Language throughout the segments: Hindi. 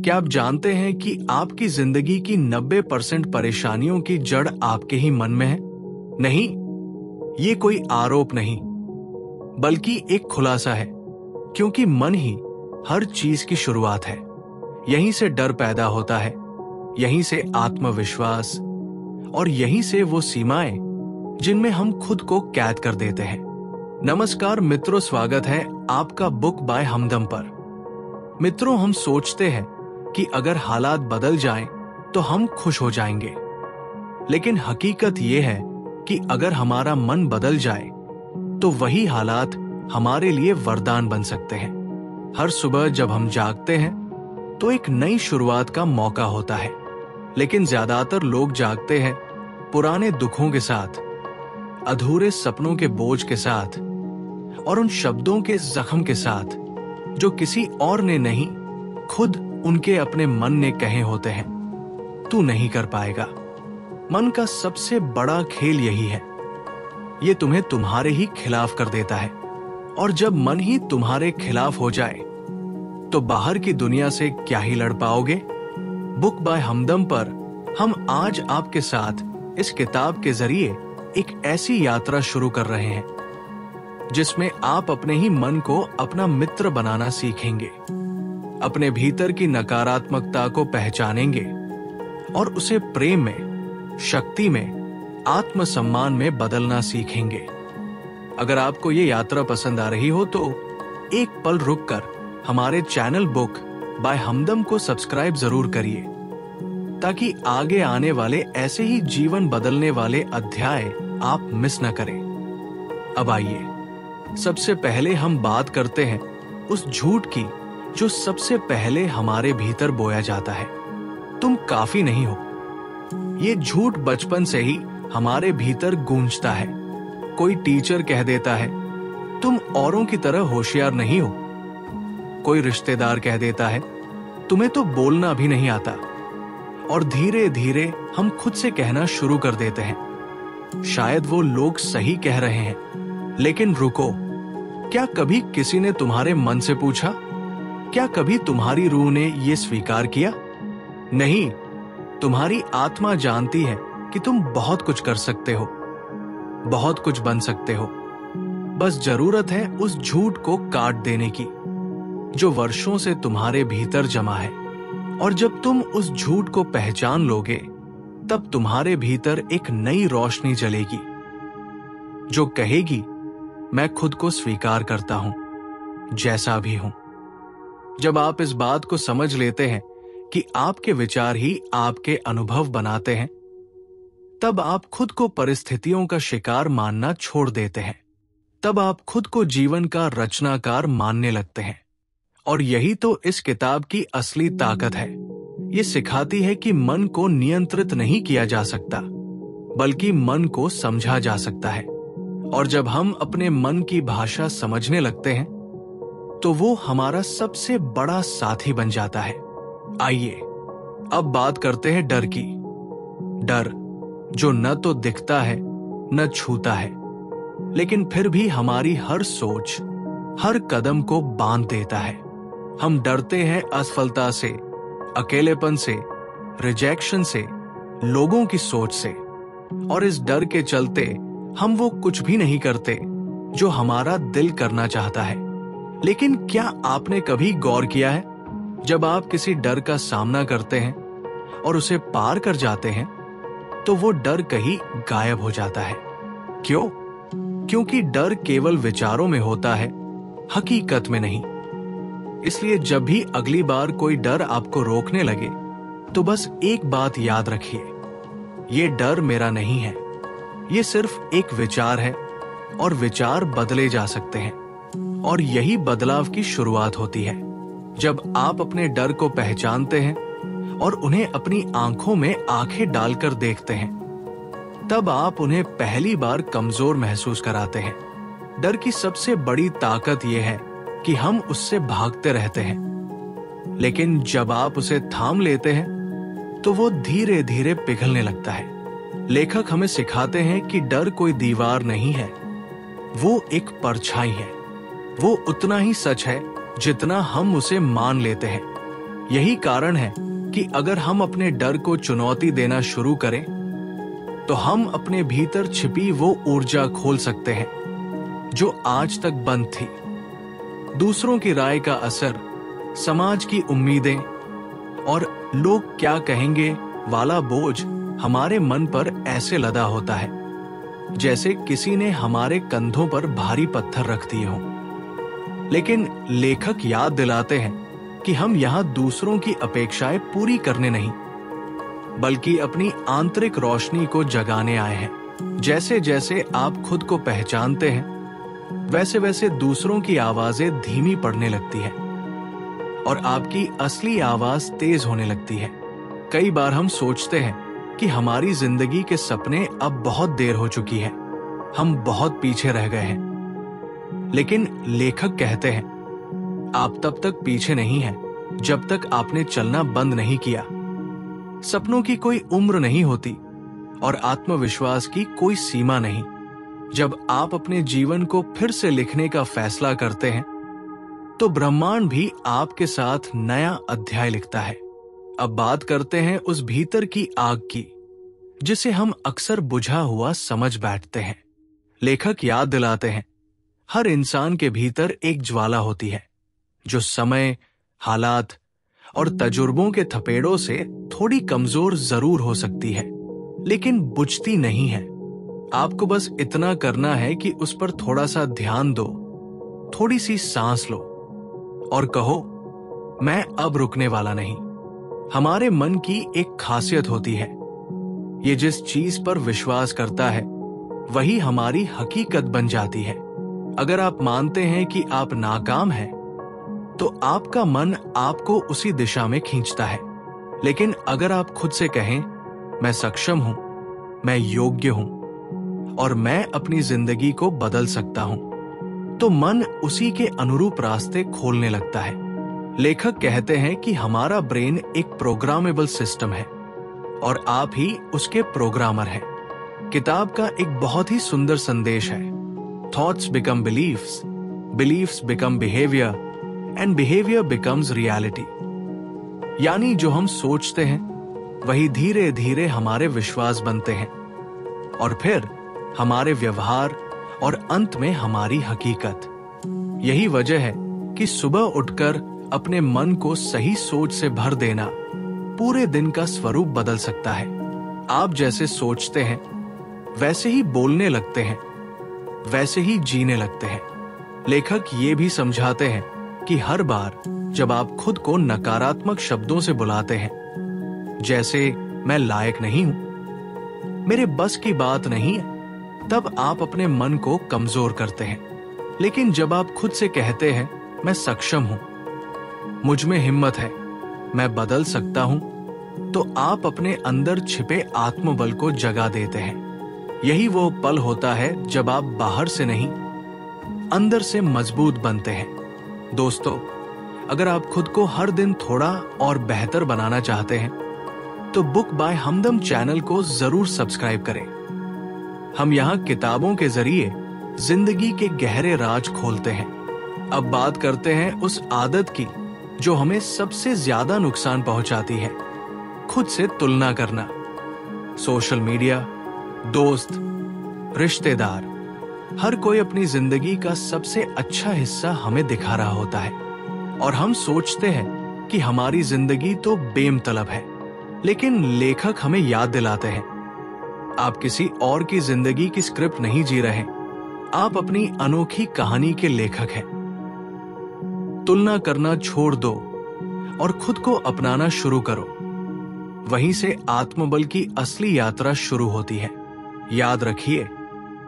क्या आप जानते हैं कि आपकी जिंदगी की 90% परेशानियों की जड़ आपके ही मन में है? नहीं, ये कोई आरोप नहीं, बल्कि एक खुलासा है, क्योंकि मन ही हर चीज की शुरुआत है। यहीं से डर पैदा होता है, यहीं से आत्मविश्वास, और यहीं से वो सीमाएं जिनमें हम खुद को कैद कर देते हैं। नमस्कार मित्रों, स्वागत है आपका बुक बाय हमदम पर। मित्रों, हम सोचते हैं कि अगर हालात बदल जाएं तो हम खुश हो जाएंगे, लेकिन हकीकत यह है कि अगर हमारा मन बदल जाए तो वही हालात हमारे लिए वरदान बन सकते हैं। हर सुबह जब हम जागते हैं तो एक नई शुरुआत का मौका होता है, लेकिन ज्यादातर लोग जागते हैं पुराने दुखों के साथ, अधूरे सपनों के बोझ के साथ और उन शब्दों के जख्म के साथ जो किसी और ने नहीं, खुद उनके अपने मन ने कहे होते हैं। तू नहीं कर पाएगा। मन का सबसे बड़ा खेल यही है, ये तुम्हें तुम्हारे ही खिलाफ कर देता है, और जब मन ही तुम्हारे खिलाफ हो जाए तो बाहर की दुनिया से क्या ही लड़ पाओगे। बुक बाय हमदम पर हम आज आपके साथ इस किताब के जरिए एक ऐसी यात्रा शुरू कर रहे हैं जिसमें आप अपने ही मन को अपना मित्र बनाना सीखेंगे, अपने भीतर की नकारात्मकता को पहचानेंगे और उसे प्रेम में, शक्ति में, आत्मसम्मान में बदलना सीखेंगे। अगर आपको ये यात्रा पसंद आ रही हो तो एक पल रुककर हमारे चैनल बुक बाय हमदम को सब्सक्राइब जरूर करिए, ताकि आगे आने वाले ऐसे ही जीवन बदलने वाले अध्याय आप मिस न करें। अब आइए, सबसे पहले हम बात करते हैं उस झूठ की जो सबसे पहले हमारे भीतर बोया जाता है। तुम काफी नहीं हो। ये झूठ बचपन से ही हमारे भीतर गूंजता है। कोई टीचर कह देता है तुम औरों की तरह होशियार नहीं हो। कोई रिश्तेदार कह देता है तुम्हें तो बोलना भी नहीं आता। और धीरे धीरे हम खुद से कहना शुरू कर देते हैं शायद वो लोग सही कह रहे हैं, लेकिन रुको, क्या कभी किसी ने तुम्हारे मन से पूछा? क्या कभी तुम्हारी रूह ने यह स्वीकार किया? नहीं, तुम्हारी आत्मा जानती है कि तुम बहुत कुछ कर सकते हो, बहुत कुछ बन सकते हो। बस जरूरत है उस झूठ को काट देने की जो वर्षों से तुम्हारे भीतर जमा है। और जब तुम उस झूठ को पहचान लोगे, तब तुम्हारे भीतर एक नई रोशनी जलेगी जो कहेगी मैं खुद को स्वीकार करता हूं जैसा भी हूं। जब आप इस बात को समझ लेते हैं कि आपके विचार ही आपके अनुभव बनाते हैं, तब आप खुद को परिस्थितियों का शिकार मानना छोड़ देते हैं। तब आप खुद को जीवन का रचनाकार मानने लगते हैं। और यही तो इस किताब की असली ताकत है। ये सिखाती है कि मन को नियंत्रित नहीं किया जा सकता, बल्कि मन को समझा जा सकता है। और जब हम अपने मन की भाषा समझने लगते हैं तो वो हमारा सबसे बड़ा साथी बन जाता है। आइए अब बात करते हैं डर की। डर जो न तो दिखता है न छूता है, लेकिन फिर भी हमारी हर सोच, हर कदम को बांध देता है। हम डरते हैं असफलता से, अकेलेपन से, रिजेक्शन से, लोगों की सोच से, और इस डर के चलते हम वो कुछ भी नहीं करते जो हमारा दिल करना चाहता है। लेकिन क्या आपने कभी गौर किया है, जब आप किसी डर का सामना करते हैं और उसे पार कर जाते हैं तो वो डर कहीं गायब हो जाता है? क्यों? क्योंकि डर केवल विचारों में होता है, हकीकत में नहीं। इसलिए जब भी अगली बार कोई डर आपको रोकने लगे तो बस एक बात याद रखिए, ये डर मेरा नहीं है, ये सिर्फ एक विचार है, और विचार बदले जा सकते हैं। और यही बदलाव की शुरुआत होती है। जब आप अपने डर को पहचानते हैं और उन्हें अपनी आंखों में आंखें डालकर देखते हैं, तब आप उन्हें पहली बार कमजोर महसूस कराते हैं। डर की सबसे बड़ी ताकत यह है कि हम उससे भागते रहते हैं, लेकिन जब आप उसे थाम लेते हैं तो वो धीरे धीरे पिघलने लगता है। लेखक हमें सिखाते हैं कि डर कोई दीवार नहीं है, वो एक परछाई है। वो उतना ही सच है जितना हम उसे मान लेते हैं। यही कारण है कि अगर हम अपने डर को चुनौती देना शुरू करें तो हम अपने भीतर छिपी वो ऊर्जा खोल सकते हैं जो आज तक बंद थी। दूसरों की राय का असर, समाज की उम्मीदें और लोग क्या कहेंगे वाला बोझ हमारे मन पर ऐसे लदा होता है जैसे किसी ने हमारे कंधों पर भारी पत्थर रख दिए हों। लेकिन लेखक याद दिलाते हैं कि हम यहां दूसरों की अपेक्षाएं पूरी करने नहीं, बल्कि अपनी आंतरिक रोशनी को जगाने आए हैं। जैसे जैसे आप खुद को पहचानते हैं, वैसे वैसे दूसरों की आवाजें धीमी पड़ने लगती है और आपकी असली आवाज तेज होने लगती है। कई बार हम सोचते हैं कि हमारी जिंदगी के सपने अब बहुत देर हो चुकी है, हम बहुत पीछे रह गए हैं। लेकिन लेखक कहते हैं, आप तब तक पीछे नहीं हैं जब तक आपने चलना बंद नहीं किया। सपनों की कोई उम्र नहीं होती और आत्मविश्वास की कोई सीमा नहीं। जब आप अपने जीवन को फिर से लिखने का फैसला करते हैं तो ब्रह्मांड भी आपके साथ नया अध्याय लिखता है। अब बात करते हैं उस भीतर की आग की जिसे हम अक्सर बुझा हुआ समझ बैठते हैं। लेखक याद दिलाते हैं, हर इंसान के भीतर एक ज्वाला होती है जो समय, हालात और तजुर्बों के थपेड़ों से थोड़ी कमजोर जरूर हो सकती है, लेकिन बुझती नहीं है। आपको बस इतना करना है कि उस पर थोड़ा सा ध्यान दो, थोड़ी सी सांस लो और कहो, मैं अब रुकने वाला नहीं। हमारे मन की एक खासियत होती है, ये जिस चीज पर विश्वास करता है वही हमारी हकीकत बन जाती है। अगर आप मानते हैं कि आप नाकाम हैं, तो आपका मन आपको उसी दिशा में खींचता है। लेकिन अगर आप खुद से कहें, मैं सक्षम हूं, मैं योग्य हूं और मैं अपनी जिंदगी को बदल सकता हूं, तो मन उसी के अनुरूप रास्ते खोलने लगता है। लेखक कहते हैं कि हमारा ब्रेन एक प्रोग्रामेबल सिस्टम है और आप ही उसके प्रोग्रामर हैं। किताब का एक बहुत ही सुंदर संदेश है, thoughts become believes, believes become behaviour and behaviour becomes reality. यानी जो हम सोचते हैं वही धीरे धीरे हमारे विश्वास बनते हैं और फिर हमारे व्यवहार और अंत में हमारी हकीकत। यही वजह है कि सुबह उठकर अपने मन को सही सोच से भर देना पूरे दिन का स्वरूप बदल सकता है। आप जैसे सोचते हैं वैसे ही बोलने लगते हैं, वैसे ही जीने लगते हैं। लेखक ये भी समझाते हैं कि हर बार जब आप खुद को नकारात्मक शब्दों से बुलाते हैं, जैसे मैं लायक नहीं हूं, मेरे बस की बात नहीं है, तब आप अपने मन को कमजोर करते हैं। लेकिन जब आप खुद से कहते हैं, मैं सक्षम हूं, मुझ में हिम्मत है, मैं बदल सकता हूं, तो आप अपने अंदर छिपे आत्मबल को जगा देते हैं। यही वो पल होता है जब आप बाहर से नहीं, अंदर से मजबूत बनते हैं। दोस्तों, अगर आप खुद को हर दिन थोड़ा और बेहतर बनाना चाहते हैं, तो बुक बाय हमदम चैनल को जरूर सब्सक्राइब करें। हम यहाँ किताबों के जरिए जिंदगी के गहरे राज खोलते हैं। अब बात करते हैं उस आदत की जो हमें सबसे ज्यादा नुकसान पहुंचाती है, खुद से तुलना करना। सोशल मीडिया, दोस्त, रिश्तेदार, हर कोई अपनी जिंदगी का सबसे अच्छा हिस्सा हमें दिखा रहा होता है और हम सोचते हैं कि हमारी जिंदगी तो बेमतलब है। लेकिन लेखक हमें याद दिलाते हैं, आप किसी और की जिंदगी की स्क्रिप्ट नहीं जी रहे, आप अपनी अनोखी कहानी के लेखक हैं। तुलना करना छोड़ दो और खुद को अपनाना शुरू करो। वहीं से आत्मबल की असली यात्रा शुरू होती है। याद रखिए,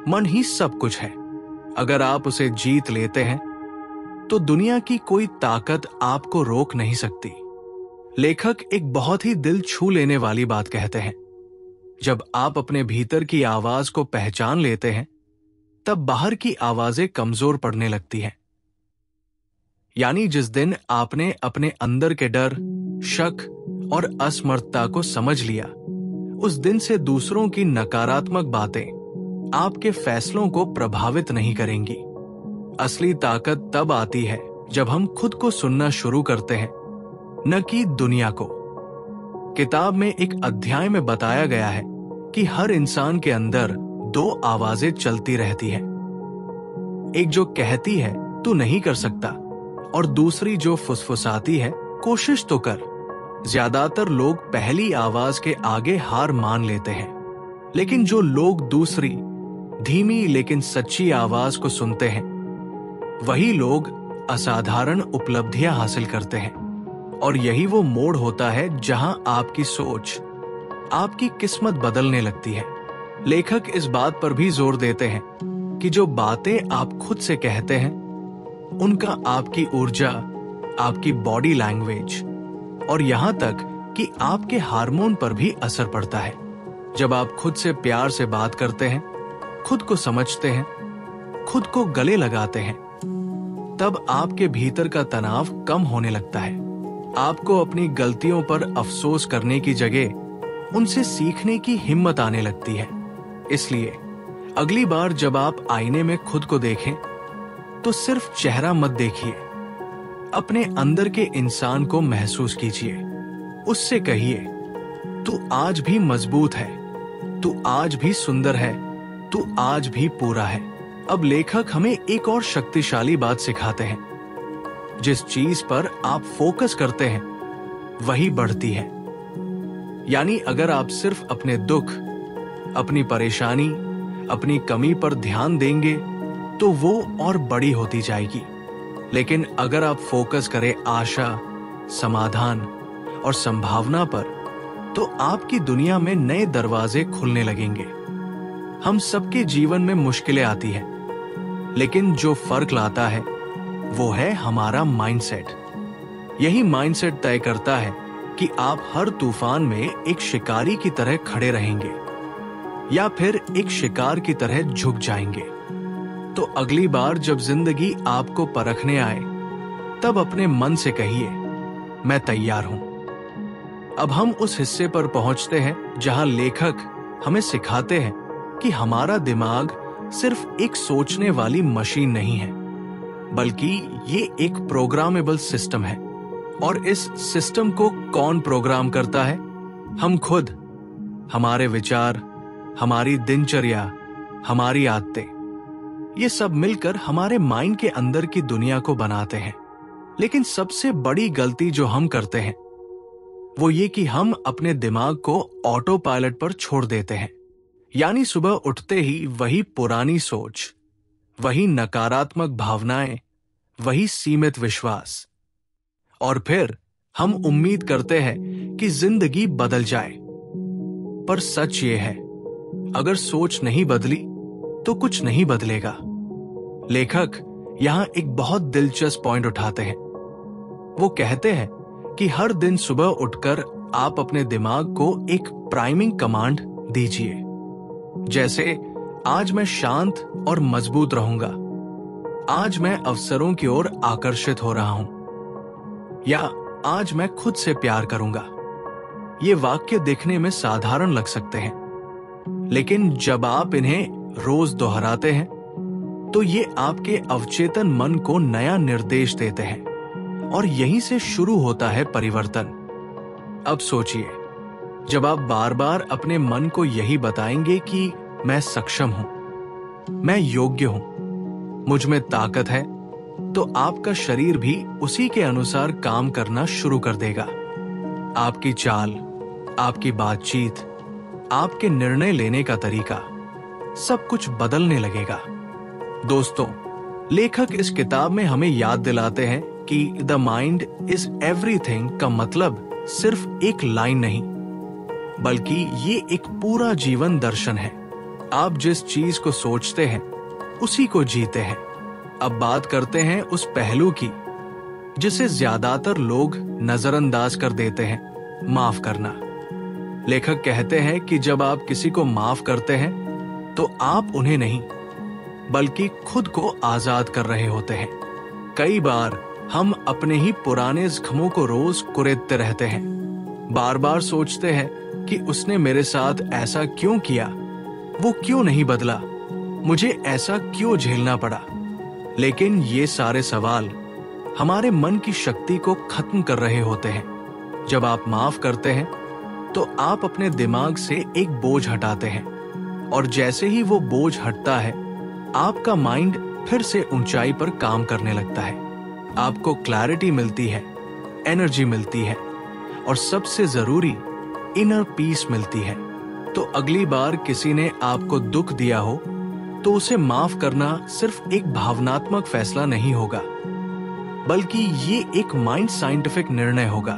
मन ही सब कुछ है। अगर आप उसे जीत लेते हैं तो दुनिया की कोई ताकत आपको रोक नहीं सकती। लेखक एक बहुत ही दिल छू लेने वाली बात कहते हैं, जब आप अपने भीतर की आवाज को पहचान लेते हैं, तब बाहर की आवाजें कमजोर पड़ने लगती हैं। यानी जिस दिन आपने अपने अंदर के डर, शक और असमर्थता को समझ लिया, उस दिन से दूसरों की नकारात्मक बातें आपके फैसलों को प्रभावित नहीं करेंगी। असली ताकत तब आती है जब हम खुद को सुनना शुरू करते हैं न कि दुनिया को। किताब में एक अध्याय में बताया गया है कि हर इंसान के अंदर दो आवाजें चलती रहती हैं। एक जो कहती है तू नहीं कर सकता, और दूसरी जो फुसफुसाती है कोशिश तो कर। ज्यादातर लोग पहली आवाज के आगे हार मान लेते हैं, लेकिन जो लोग दूसरी धीमी लेकिन सच्ची आवाज को सुनते हैं, वही लोग असाधारण उपलब्धियां हासिल करते हैं। और यही वो मोड़ होता है जहां आपकी सोच, आपकी किस्मत बदलने लगती है। लेखक इस बात पर भी जोर देते हैं कि जो बातें आप खुद से कहते हैं, उनका आपकी ऊर्जा, आपकी बॉडी लैंग्वेज और यहां तक कि आपके हार्मोन पर भी असर पड़ता है। जब आप खुद से प्यार से बात करते हैं, खुद को समझते हैं, खुद को गले लगाते हैं, तब आपके भीतर का तनाव कम होने लगता है। आपको अपनी गलतियों पर अफसोस करने की जगह उनसे सीखने की हिम्मत आने लगती है। इसलिए अगली बार जब आप आईने में खुद को देखें, तो सिर्फ चेहरा मत देखिए, अपने अंदर के इंसान को महसूस कीजिए। उससे कहिए, तू आज भी मजबूत है, तू आज भी सुंदर है, तू आज भी पूरा है। अब लेखक हमें एक और शक्तिशाली बात सिखाते हैं। जिस चीज पर आप फोकस करते हैं, वही बढ़ती है। यानी अगर आप सिर्फ अपने दुख, अपनी परेशानी, अपनी कमी पर ध्यान देंगे, तो वो और बड़ी होती जाएगी। लेकिन अगर आप फोकस करें आशा, समाधान और संभावना पर, तो आपकी दुनिया में नए दरवाजे खुलने लगेंगे। हम सबके जीवन में मुश्किलें आती हैं, लेकिन जो फर्क लाता है वो है हमारा माइंडसेट। यही माइंडसेट तय करता है कि आप हर तूफान में एक शिकारी की तरह खड़े रहेंगे या फिर एक शिकार की तरह झुक जाएंगे। तो अगली बार जब जिंदगी आपको परखने आए, तब अपने मन से कहिए, मैं तैयार हूं। अब हम उस हिस्से पर पहुंचते हैं जहां लेखक हमें सिखाते हैं कि हमारा दिमाग सिर्फ एक सोचने वाली मशीन नहीं है, बल्कि ये एक प्रोग्रामेबल सिस्टम है। और इस सिस्टम को कौन प्रोग्राम करता है? हम खुद। हमारे विचार, हमारी दिनचर्या, हमारी आदतें, ये सब मिलकर हमारे माइंड के अंदर की दुनिया को बनाते हैं। लेकिन सबसे बड़ी गलती जो हम करते हैं, वो ये कि हम अपने दिमाग को ऑटो पायलट पर छोड़ देते हैं। यानी सुबह उठते ही वही पुरानी सोच, वही नकारात्मक भावनाएं, वही सीमित विश्वास, और फिर हम उम्मीद करते हैं कि जिंदगी बदल जाए। पर सच ये है, अगर सोच नहीं बदली तो कुछ नहीं बदलेगा। लेखक यहां एक बहुत दिलचस्प पॉइंट उठाते हैं। वो कहते हैं कि हर दिन सुबह उठकर आप अपने दिमाग को एक प्राइमिंग कमांड दीजिए, जैसे आज मैं शांत और मजबूत रहूंगा, आज मैं अवसरों की ओर आकर्षित हो रहा हूं, या आज मैं खुद से प्यार करूंगा। ये वाक्य देखने में साधारण लग सकते हैं, लेकिन जब आप इन्हें रोज दोहराते हैं, तो ये आपके अवचेतन मन को नया निर्देश देते हैं, और यहीं से शुरू होता है परिवर्तन। अब सोचिए, जब आप बार बार अपने मन को यही बताएंगे कि मैं सक्षम हूं, मैं योग्य हूं, मुझ में ताकत है, तो आपका शरीर भी उसी के अनुसार काम करना शुरू कर देगा। आपकी चाल, आपकी बातचीत, आपके निर्णय लेने का तरीका, सब कुछ बदलने लगेगा। दोस्तों, लेखक इस किताब में हमें याद दिलाते हैं कि द माइंड इज एवरीथिंग का मतलब सिर्फ एक लाइन नहीं, बल्कि ये एक पूरा जीवन दर्शन है। आप जिस चीज को सोचते हैं, उसी को जीते हैं। अब बात करते हैं उस पहलू की जिसे ज्यादातर लोग नजरअंदाज कर देते हैं, माफ करना। लेखक कहते हैं कि जब आप किसी को माफ करते हैं, तो आप उन्हें नहीं, बल्कि खुद को आजाद कर रहे होते हैं। कई बार हम अपने ही पुराने जख्मों को रोज कुरेदते रहते हैं, बार बार सोचते हैं कि उसने मेरे साथ ऐसा क्यों किया, वो क्यों नहीं बदला, मुझे ऐसा क्यों झेलना पड़ा। लेकिन ये सारे सवाल हमारे मन की शक्ति को खत्म कर रहे होते हैं। जब आप माफ करते हैं तो आप अपने दिमाग से एक बोझ हटाते हैं, और जैसे ही वो बोझ हटता है आपका माइंड फिर से ऊंचाई पर काम करने लगता है। आपको क्लैरिटी मिलती है, एनर्जी मिलती है, और सबसे जरूरी इनर पीस मिलती है। तो अगली बार किसी ने आपको दुख दिया हो तो उसे माफ करना सिर्फ एक भावनात्मक फैसला नहीं होगा, बल्कि ये एक माइंड साइंटिफिक निर्णय होगा,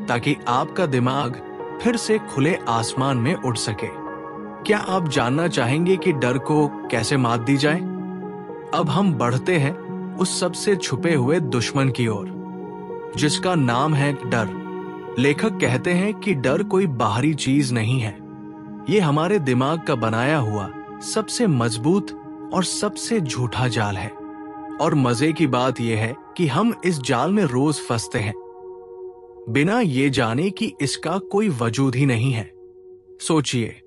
ताकि आपका दिमाग फिर से खुले आसमान में उड़ सके। क्या आप जानना चाहेंगे कि डर को कैसे मात दी जाए? अब हम बढ़ते हैं उस सबसे छुपे हुए दुश्मन की ओर, जिसका नाम है डर। लेखक कहते हैं कि डर कोई बाहरी चीज नहीं है, ये हमारे दिमाग का बनाया हुआ सबसे मजबूत और सबसे झूठा जाल है। और मजे की बात यह है कि हम इस जाल में रोज फंसते हैं, बिना ये जाने कि इसका कोई वजूद ही नहीं है। सोचिए,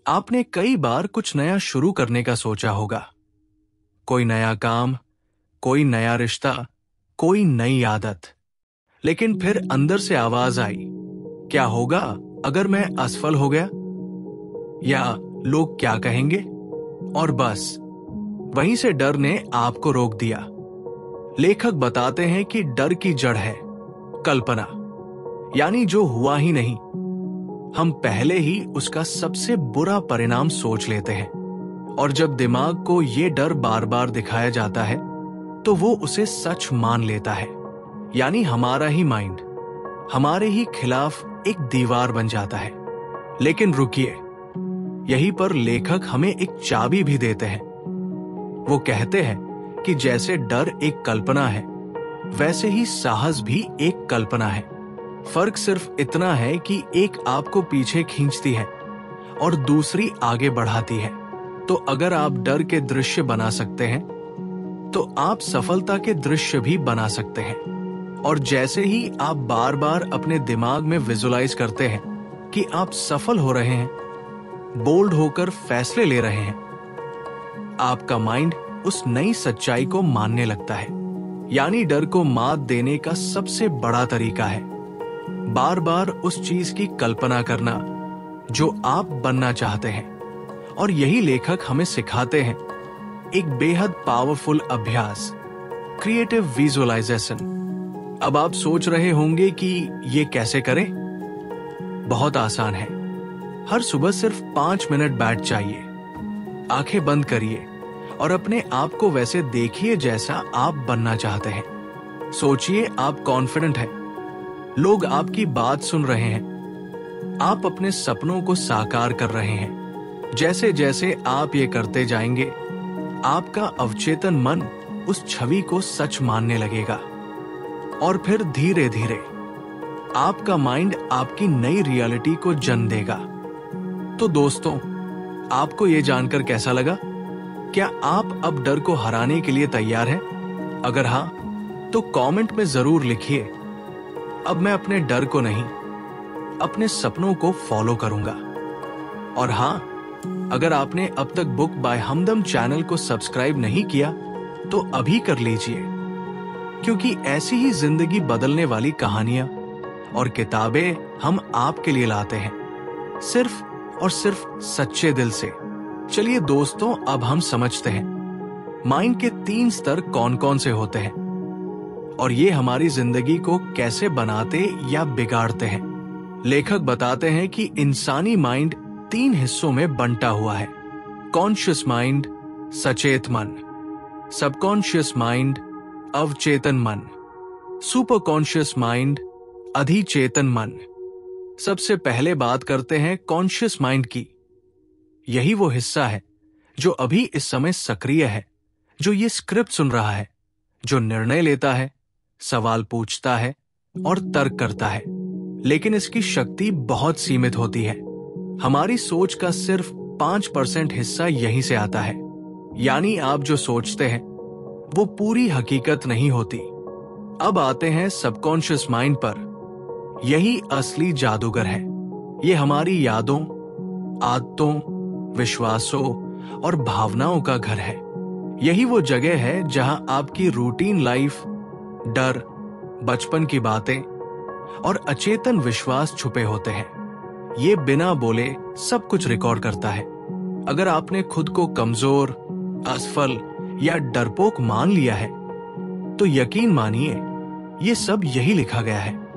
आपने कई बार कुछ नया शुरू करने का सोचा होगा, कोई नया काम, कोई नया रिश्ता, कोई नई आदत, लेकिन फिर अंदर से आवाज आई, क्या होगा अगर मैं असफल हो गया, या लोग क्या कहेंगे? और बस वहीं से डर ने आपको रोक दिया। लेखक बताते हैं कि डर की जड़ है कल्पना, यानी जो हुआ ही नहीं, हम पहले ही उसका सबसे बुरा परिणाम सोच लेते हैं। और जब दिमाग को ये डर बार बार दिखाया जाता है तो वो उसे सच मान लेता है, यानी हमारा ही माइंड हमारे ही खिलाफ एक दीवार बन जाता है। लेकिन रुकिए, यहीं पर लेखक हमें एक चाबी भी देते हैं। वो कहते हैं कि जैसे डर एक कल्पना है, वैसे ही साहस भी एक कल्पना है। फर्क सिर्फ इतना है कि एक आपको पीछे खींचती है और दूसरी आगे बढ़ाती है। तो अगर आप डर के दृश्य बना सकते हैं तो आप सफलता के दृश्य भी बना सकते हैं। और जैसे ही आप बार बार अपने दिमाग में विजुलाइज करते हैं कि आप सफल हो रहे हैं, बोल्ड होकर फैसले ले रहे हैं, आपका माइंड उस नई सच्चाई को मानने लगता है। यानी डर को मात देने का सबसे बड़ा तरीका है बार बार उस चीज की कल्पना करना जो आप बनना चाहते हैं। और यही लेखक हमें सिखाते हैं एक बेहद पावरफुल अभ्यास, क्रिएटिव विजुअलाइजेशन। अब आप सोच रहे होंगे कि ये कैसे करें? बहुत आसान है। हर सुबह सिर्फ 5 मिनट बैठ जाइए, आंखें बंद करिए और अपने आप को वैसे देखिए जैसा आप बनना चाहते हैं। सोचिए आप कॉन्फिडेंट हैं, लोग आपकी बात सुन रहे हैं, आप अपने सपनों को साकार कर रहे हैं। जैसे जैसे आप ये करते जाएंगे, आपका अवचेतन मन उस छवि को सच मानने लगेगा, और फिर धीरे धीरे आपका माइंड आपकी नई रियलिटी को जन्म देगा। तो दोस्तों, आपको ये जानकर कैसा लगा? क्या आप अब डर को हराने के लिए तैयार हैं? अगर हाँ, तो कमेंट में जरूर लिखिए, अब मैं अपने डर को नहीं, अपने सपनों को फॉलो करूंगा। और हाँ, अगर आपने अब तक बुक बाय हमदम चैनल को सब्सक्राइब नहीं किया तो अभी कर लीजिए, क्योंकि ऐसी ही जिंदगी बदलने वाली कहानियां और किताबें हम आपके लिए लाते हैं, सिर्फ और सिर्फ सच्चे दिल से। चलिए दोस्तों, अब हम समझते हैं माइंड के 3 स्तर कौन कौन से होते हैं और ये हमारी जिंदगी को कैसे बनाते या बिगाड़ते हैं। लेखक बताते हैं कि इंसानी माइंड 3 हिस्सों में बंटा हुआ है। कॉन्शियस माइंड, सचेत मन; सबकॉन्शियस माइंड, अवचेतन मन; सुपर कॉन्शियस माइंड, अधिचेतन मन। सबसे पहले बात करते हैं कॉन्शियस माइंड की। यही वो हिस्सा है जो अभी इस समय सक्रिय है, जो ये स्क्रिप्ट सुन रहा है, जो निर्णय लेता है, सवाल पूछता है और तर्क करता है। लेकिन इसकी शक्ति बहुत सीमित होती है। हमारी सोच का सिर्फ 5% हिस्सा यहीं से आता है। यानी आप जो सोचते हैं वो पूरी हकीकत नहीं होती। अब आते हैं सबकॉन्शियस माइंड पर। यही असली जादूगर है। ये हमारी यादों, आदतों, विश्वासों और भावनाओं का घर है। यही वो जगह है जहां आपकी रूटीन लाइफ, डर, बचपन की बातें और अचेतन विश्वास छुपे होते हैं। ये बिना बोले सब कुछ रिकॉर्ड करता है। अगर आपने खुद को कमजोर, असफल या डरपोक मान लिया है, तो यकीन मानिए ये सब यही लिखा गया है।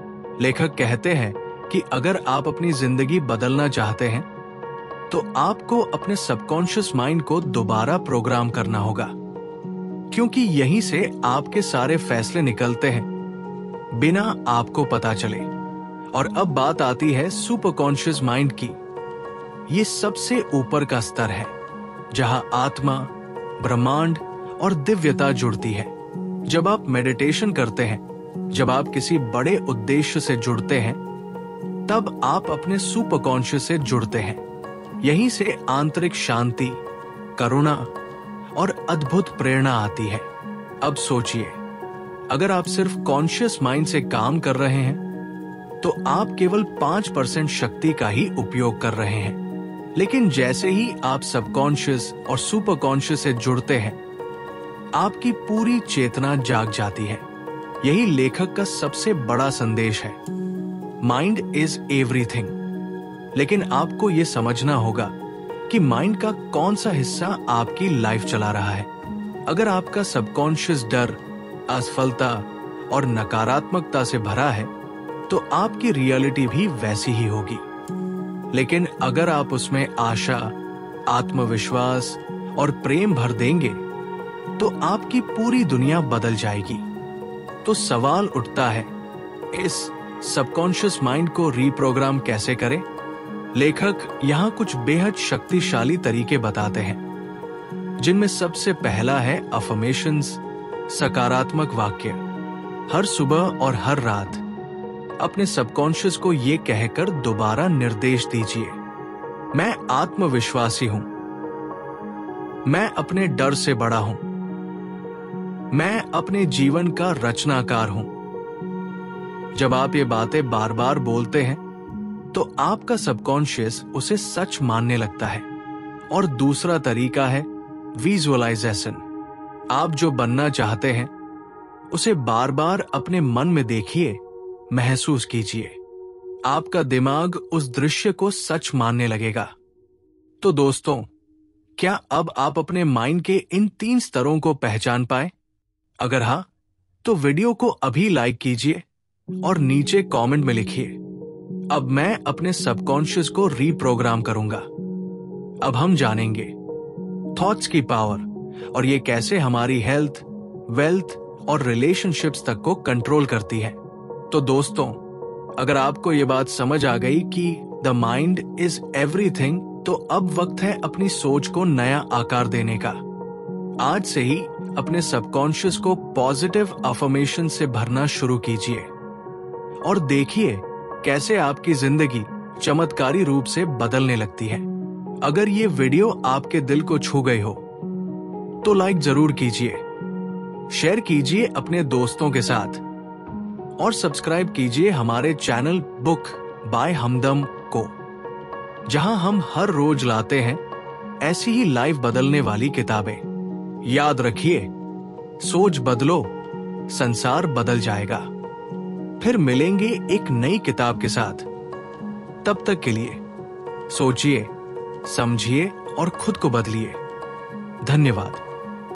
लेखक कहते हैं कि अगर आप अपनी जिंदगी बदलना चाहते हैं, तो आपको अपने सबकॉन्शियस माइंड को दोबारा प्रोग्राम करना होगा, क्योंकि यहीं से आपके सारे फैसले निकलते हैं बिना आपको पता चले। और अब बात आती है सुपर कॉन्शियस माइंड की। ये सबसे ऊपर का स्तर है, जहां आत्मा, ब्रह्मांड और दिव्यता जुड़ती है। जब आप मेडिटेशन करते हैं, जब आप किसी बड़े उद्देश्य से जुड़ते हैं, तब आप अपने सुपर कॉन्शियस से जुड़ते हैं। यहीं से आंतरिक शांति, करुणा और अद्भुत प्रेरणा आती है। अब सोचिए, अगर आप सिर्फ कॉन्शियस माइंड से काम कर रहे हैं, तो आप केवल 5% शक्ति का ही उपयोग कर रहे हैं। लेकिन जैसे ही आप सबकॉन्शियस और सुपर कॉन्शियस से जुड़ते हैं, आपकी पूरी चेतना जाग जाती है। यही लेखक का सबसे बड़ा संदेश है। Mind is everything. लेकिन आपको यह समझना होगा कि माइंड का कौन सा हिस्सा आपकी लाइफ चला रहा है। अगर आपका सबकॉन्शियस डर, असफलता और नकारात्मकता से भरा है, तो आपकी रियलिटी भी वैसी ही होगी। लेकिन अगर आप उसमें आशा, आत्मविश्वास और प्रेम भर देंगे, तो आपकी पूरी दुनिया बदल जाएगी। तो सवाल उठता है, इस सबकॉन्शियस माइंड को रीप्रोग्राम कैसे करें? लेखक यहाँ कुछ बेहद शक्तिशाली तरीके बताते हैं, जिनमें सबसे पहला है अफर्मेशंस, सकारात्मक वाक्य। हर सुबह और हर रात अपने सबकॉन्शियस को ये कहकर दोबारा निर्देश दीजिए, मैं आत्मविश्वासी हूं, मैं अपने डर से बड़ा हूं, मैं अपने जीवन का रचनाकार हूं। जब आप ये बातें बार बार बोलते हैं, तो आपका सबकॉन्शियस उसे सच मानने लगता है। और दूसरा तरीका है विजुअलाइजेशन। आप जो बनना चाहते हैं, उसे बार बार अपने मन में देखिए, महसूस कीजिए। आपका दिमाग उस दृश्य को सच मानने लगेगा। तो दोस्तों, क्या अब आप अपने माइंड के इन 3 स्तरों को पहचान पाए? अगर हाँ, तो वीडियो को अभी लाइक कीजिए और नीचे कमेंट में लिखिए, अब मैं अपने सबकॉन्शियस को रीप्रोग्राम करूंगा। अब हम जानेंगे थॉट्स की पावर और ये कैसे हमारी हेल्थ, वेल्थ और रिलेशनशिप्स तक को कंट्रोल करती है। तो दोस्तों, अगर आपको ये बात समझ आ गई कि द माइंड इज एवरीथिंग, तो अब वक्त है अपनी सोच को नया आकार देने का। आज से ही अपने सबकॉन्शियस को पॉजिटिव अफर्मेशन से भरना शुरू कीजिए और देखिए कैसे आपकी जिंदगी चमत्कारी रूप से बदलने लगती है। अगर ये वीडियो आपके दिल को छू गई हो, तो लाइक जरूर कीजिए, शेयर कीजिए अपने दोस्तों के साथ और सब्सक्राइब कीजिए हमारे चैनल बुक बाय हमदम को, जहां हम हर रोज लाते हैं ऐसी ही लाइफ बदलने वाली किताबें। याद रखिए, सोच बदलो, संसार बदल जाएगा। फिर मिलेंगे एक नई किताब के साथ। तब तक के लिए सोचिए, समझिए और खुद को बदलिए। धन्यवाद।